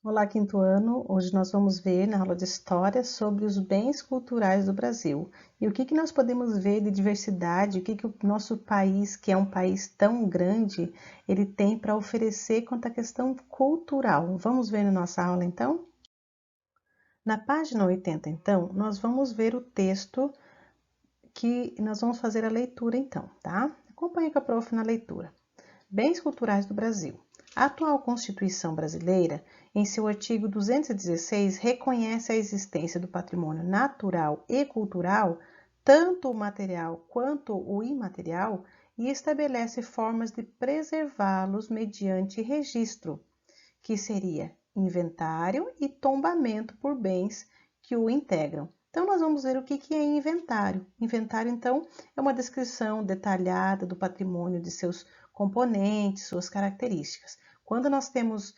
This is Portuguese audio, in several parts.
Olá, quinto ano. Hoje nós vamos ver na aula de História sobre os bens culturais do Brasil e o que nós podemos ver de diversidade, o que o nosso país, que é um país tão grande, ele tem para oferecer quanto à questão cultural. Vamos ver na nossa aula, então? Na página 80, então, nós vamos ver o texto que nós vamos fazer a leitura, então, tá? Acompanhe com a prof na leitura. Bens culturais do Brasil. A atual Constituição brasileira, em seu artigo 216, reconhece a existência do patrimônio natural e cultural, tanto o material quanto o imaterial, e estabelece formas de preservá-los mediante registro, que seria inventário e tombamento por bens que o integram. Então, nós vamos ver o que é inventário. Inventário, então, é uma descrição detalhada do patrimônio de seus componentes, suas características. Quando nós temos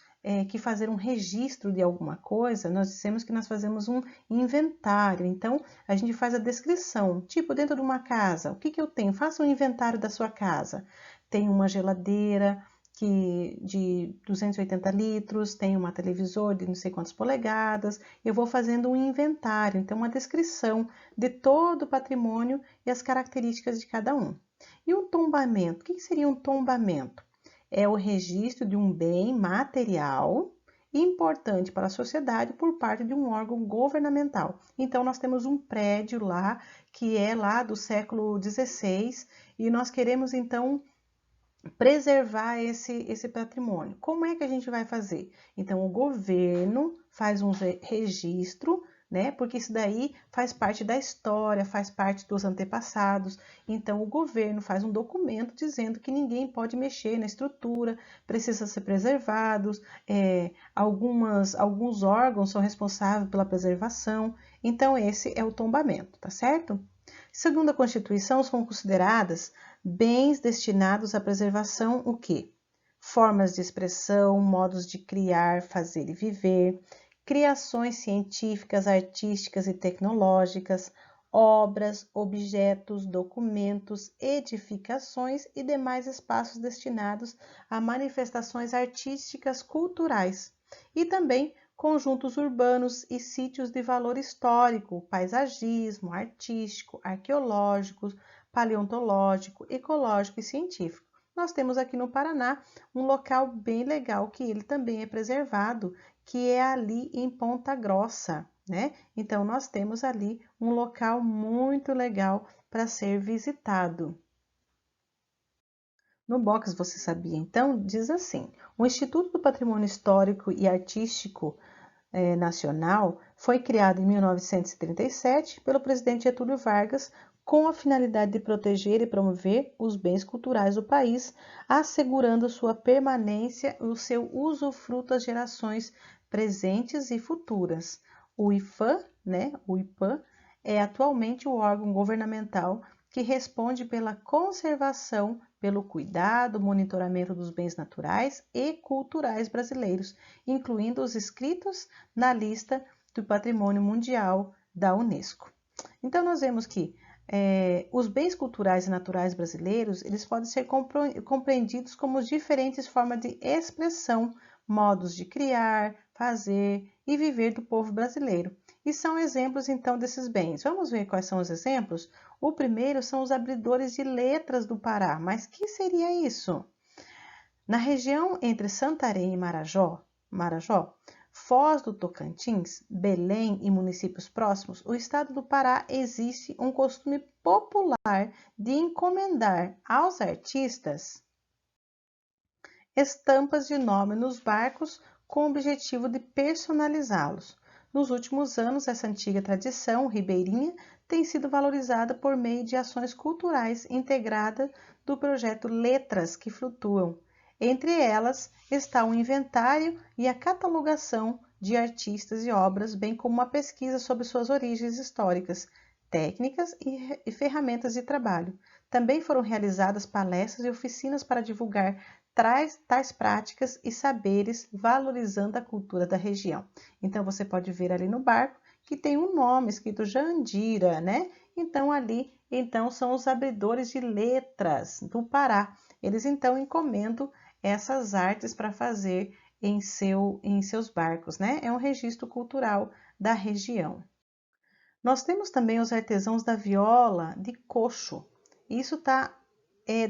que fazer um registro de alguma coisa, nós dizemos que nós fazemos um inventário. Então, a gente faz a descrição, tipo dentro de uma casa, o que eu tenho? Faça um inventário da sua casa. Tem uma geladeira, de 280 litros, tem uma televisor de não sei quantas polegadas, eu vou fazendo um inventário, então uma descrição de todo o patrimônio e as características de cada um. E um tombamento, o que seria um tombamento? É o registro de um bem material importante para a sociedade por parte de um órgão governamental. Então, nós temos um prédio lá, que é lá do século XVI, e nós queremos, então, preservar esse patrimônio. Como é que a gente vai fazer? Então, o governo faz um registro, né? Porque isso daí faz parte da história, faz parte dos antepassados. Então, o governo faz um documento dizendo que ninguém pode mexer na estrutura, precisa ser preservados, alguns órgãos são responsáveis pela preservação. Então, esse é o tombamento, tá certo? Segundo a Constituição, são consideradas bens destinados à preservação o quê? Formas de expressão, modos de criar, fazer e viver, criações científicas, artísticas e tecnológicas, obras, objetos, documentos, edificações e demais espaços destinados a manifestações artísticas culturais, e também conjuntos urbanos e sítios de valor histórico, paisagismo, artístico, arqueológico, paleontológico, ecológico e científico. Nós temos aqui no Paraná um local bem legal que ele também é preservado, que é ali em Ponta Grossa, né? Então nós temos ali um local muito legal para ser visitado. No box Você Sabia? Então, diz assim: o Instituto do Patrimônio Histórico e Artístico Nacional foi criado em 1937 pelo presidente Getúlio Vargas com a finalidade de proteger e promover os bens culturais do país, assegurando sua permanência e o seu usufruto às gerações presentes e futuras. O IFAM, né, o IPAM, é atualmente o órgão governamental que responde pela conservação, pelo cuidado, monitoramento dos bens naturais e culturais brasileiros, incluindo os inscritos na lista do Patrimônio Mundial da Unesco. Então, nós vemos que os bens culturais e naturais brasileiros, eles podem ser compreendidos como diferentes formas de expressão, modos de criar, fazer e viver do povo brasileiro. E são exemplos, então, desses bens. Vamos ver quais são os exemplos? O primeiro são os abridores de letras do Pará. Mas que seria isso? Na região entre Santarém e Marajó, Foz do Tocantins, Belém e municípios próximos, o estado do Pará existe um costume popular de encomendar aos artistas estampas de nome nos barcos com o objetivo de personalizá-los. Nos últimos anos, essa antiga tradição ribeirinha tem sido valorizada por meio de ações culturais integradas do projeto Letras que Flutuam. Entre elas está o inventário e a catalogação de artistas e obras, bem como uma pesquisa sobre suas origens históricas, técnicas e ferramentas de trabalho. Também foram realizadas palestras e oficinas para divulgar tais práticas e saberes, valorizando a cultura da região. Então, você pode ver ali no barco que tem um nome escrito Jandira, né? Então, ali, então, são os abridores de letras do Pará. Eles, então, encomendam essas artes para fazer em seus barcos, né? É um registro cultural da região. Nós temos também os artesãos da viola de coxo. Isso está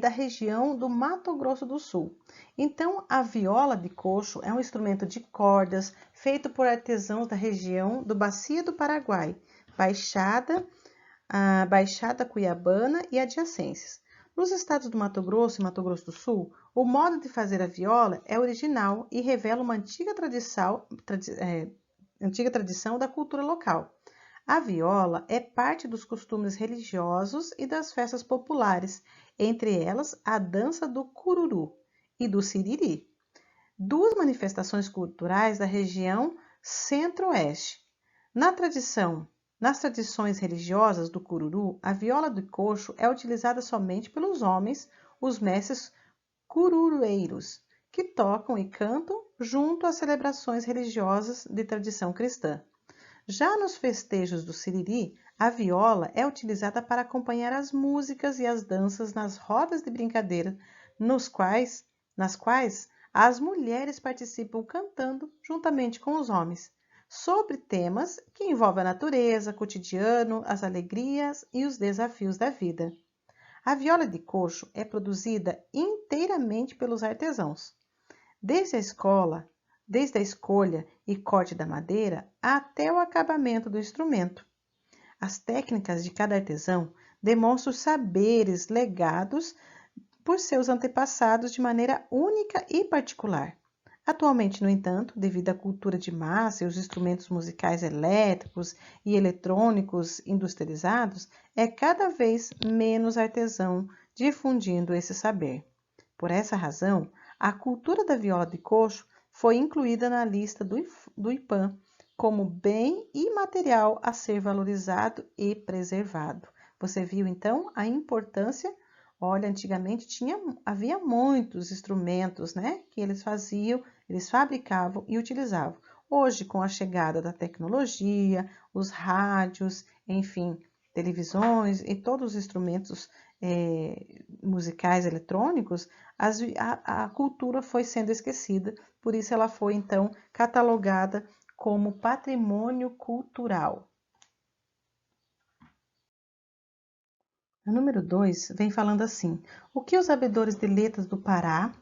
da região do Mato Grosso do Sul. Então, a viola de coxo é um instrumento de cordas feito por artesãos da região do Bacia do Paraguai, a Baixada Cuiabana e adjacências. Nos estados do Mato Grosso e Mato Grosso do Sul, o modo de fazer a viola é original e revela uma antiga tradição da cultura local. A viola é parte dos costumes religiosos e das festas populares, entre elas a dança do cururu e do siriri, duas manifestações culturais da região centro-oeste. Nas tradições religiosas do cururu, a viola de coxo é utilizada somente pelos homens, os mestres cururueiros, que tocam e cantam junto às celebrações religiosas de tradição cristã. Já nos festejos do Siriri, a viola é utilizada para acompanhar as músicas e as danças nas rodas de brincadeira, nas quais as mulheres participam cantando juntamente com os homens, sobre temas que envolvem a natureza, cotidiano, as alegrias e os desafios da vida. A viola de coxo é produzida inteiramente pelos artesãos. Desde a escolha e corte da madeira até o acabamento do instrumento. As técnicas de cada artesão demonstram os saberes legados por seus antepassados de maneira única e particular. Atualmente, no entanto, devido à cultura de massa e os instrumentos musicais elétricos e eletrônicos industrializados, é cada vez menos artesão difundindo esse saber. Por essa razão, a cultura da viola de coxo foi incluída na lista do IPAM como bem imaterial a ser valorizado e preservado. Você viu então a importância? Olha, antigamente havia muitos instrumentos, né, que eles faziam, eles fabricavam e utilizavam. Hoje, com a chegada da tecnologia, os rádios, enfim, televisões e todos os instrumentos musicais eletrônicos, a cultura foi sendo esquecida, por isso ela foi então catalogada como patrimônio cultural. O número 2 vem falando assim: o que os sabedores de letras do Pará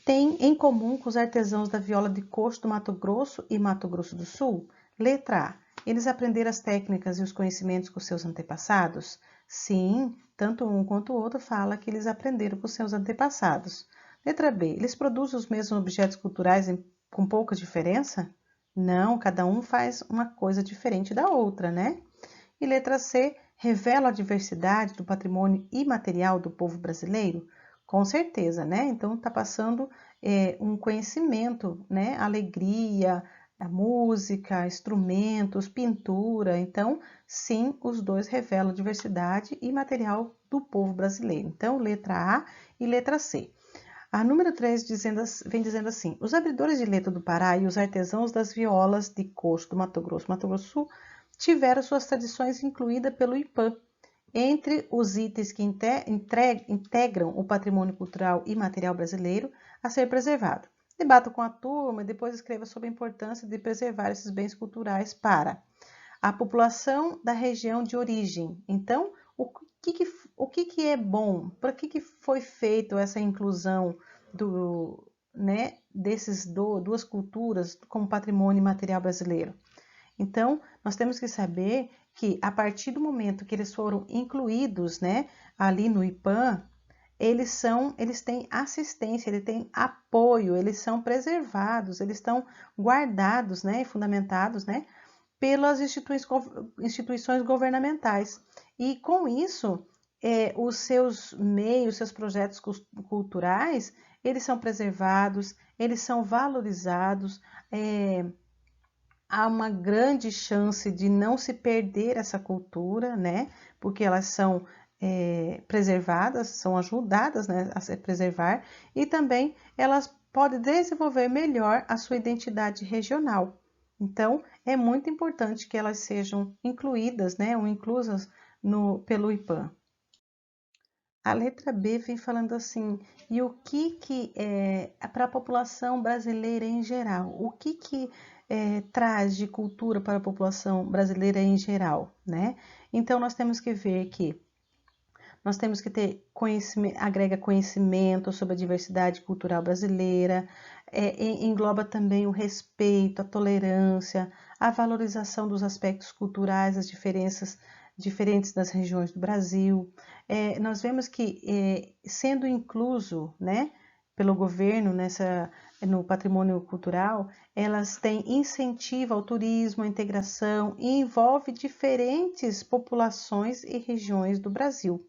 têm em comum com os artesãos da viola de coxo do Mato Grosso e Mato Grosso do Sul? Letra A. Eles aprenderam as técnicas e os conhecimentos com seus antepassados? Sim, tanto um quanto o outro fala que eles aprenderam com seus antepassados. Letra B. Eles produzem os mesmos objetos culturais com pouca diferença? Não, cada um faz uma coisa diferente da outra, né? E letra C. Revela a diversidade do patrimônio imaterial do povo brasileiro? Com certeza, né? Então, está passando um conhecimento, né? Alegria, a música, instrumentos, pintura. Então, sim, os dois revelam a diversidade imaterial do povo brasileiro. Então, letra A e letra C. A número 3 vem dizendo assim: os abridores de letra do Pará e os artesãos das violas de coxo do Mato Grosso do Sul tiveram suas tradições incluídas pelo IPAM. Entre os itens que integram o patrimônio cultural e material brasileiro a ser preservado. Debata com a turma e depois escreva sobre a importância de preservar esses bens culturais para a população da região de origem. Então, o que é bom? Para que foi feita essa inclusão desses duas culturas como patrimônio material brasileiro? Então, nós temos que saber que a partir do momento que eles foram incluídos, né, ali no IPAM, eles têm assistência, eles têm apoio, eles são preservados, eles estão guardados, né, e fundamentados, né, pelas instituições governamentais. E com isso, os seus meios, seus projetos culturais, eles são preservados, eles são valorizados, há uma grande chance de não se perder essa cultura, né? Porque elas são preservadas, são ajudadas, né, a se preservar, e também elas podem desenvolver melhor a sua identidade regional. Então, é muito importante que elas sejam incluídas, né, ou inclusas pelo IPAM. A letra B vem falando assim, e o que é para a população brasileira em geral? O que traz de cultura para a população brasileira em geral, né? Então, nós temos que ver que nós temos que ter conhecimento, agrega conhecimento sobre a diversidade cultural brasileira, engloba também o respeito, a tolerância, a valorização dos aspectos culturais, as diferenças diferentes das regiões do Brasil. Nós vemos que, sendo incluso, né, pelo governo no patrimônio cultural, elas têm incentivo ao turismo, à integração e envolve diferentes populações e regiões do Brasil.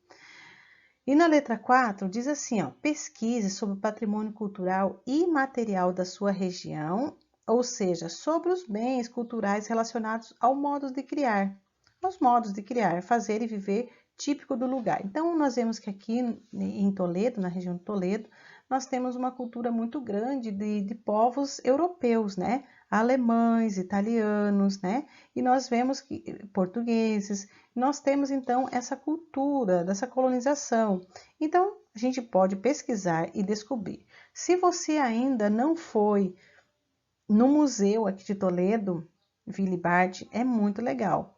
E na letra 4 diz assim, ó, pesquise sobre o patrimônio cultural e material da sua região, ou seja, sobre os bens culturais relacionados aos modos de criar, fazer e viver típico do lugar. Então, nós vemos que aqui em Toledo, na região de Toledo, nós temos uma cultura muito grande de povos europeus, né? Alemães, italianos, né? E nós vemos que portugueses, nós temos então essa cultura dessa colonização. Então, a gente pode pesquisar e descobrir. Se você ainda não foi no museu aqui de Toledo, Willy Bart, é muito legal.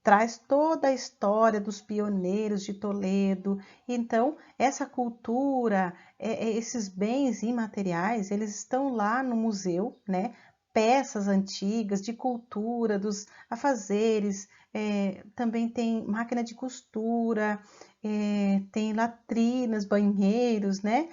Traz toda a história dos pioneiros de Toledo. Então, essa cultura, esses bens imateriais, eles estão lá no museu, né? Peças antigas de cultura, dos afazeres, também tem máquina de costura, tem latrinas, banheiros, né?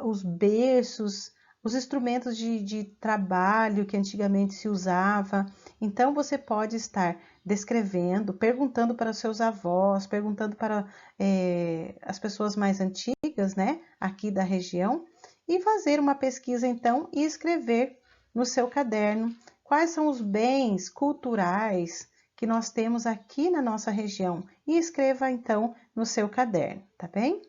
Os berços, os instrumentos de trabalho que antigamente se usava. Então, você pode estar descrevendo, perguntando para os seus avós, perguntando para as pessoas mais antigas, né, aqui da região, e fazer uma pesquisa, então, e escrever no seu caderno quais são os bens culturais que nós temos aqui na nossa região. E escreva, então, no seu caderno, tá bem?